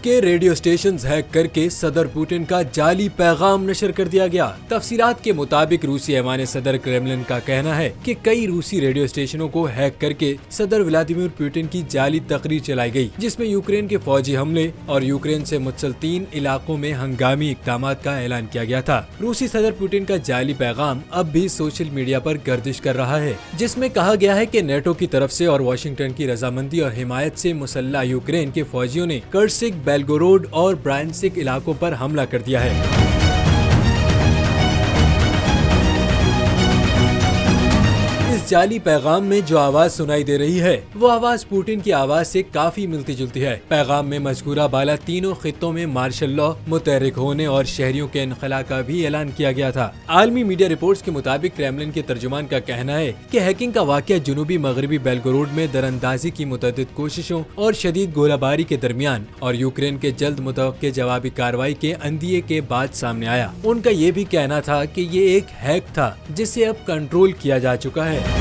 के radio station hack करके सदर पुतिन का जाली पैगाम नशर कर दिया गया। तफसीलात के मुताबिक रूसी ऐवान सदर क्रेमलिन का कहना है कि कई रूसी रेडियो स्टेशनों को हैक करके सदर व्लादिमीर पुतिन की जाली तकरीर चलाई गई, जिसमें यूक्रेन के फौजी हमले और यूक्रेन से मुत्तसिल 3 इलाकों में हंगामी इक़दाम का ऐलान किया गया था। रूसी सदर पुतिन का जाली पैगाम अब भी सोशल मीडिया पर गर्दिश कर रहा है, जिसमें कहा गया है कि नेटो की तरफ से और वाशिंगटन की रजामंदी और हिमायत से मुसल्लह यूक्रेन के फौजियों ने कर्सिक, बेलगोरोड और ब्रायंसिक इलाकों पर हमला कर दिया है। इस जाली पैगाम में जो आवाज सुनाई दे रही है वो आवाज पुतिन की आवाज से काफी मिलती जुलती है। पैगाम में मज़कूरा बाला तीनों खित्तों में मार्शल लॉ मुतहर्रिक होने और शहरियों के इनखला का भी ऐलान किया गया था। आलमी मीडिया रिपोर्ट्स के मुताबिक क्रेमलिन के तर्जुमान का कहना है कि हैकिंग का वाकया जनूबी मगरबी बेलगोरोड में दरअंदाजी की मुतअद्दिद कोशिशों और शदीद गोलाबारी के दरमियान और यूक्रेन के जल्द मुतवक्के जवाबी कार्रवाई के अंदिये के बाद सामने आया। उनका ये भी कहना था कि ये एक हैक था जिसे अब कंट्रोल किया जा चुका है।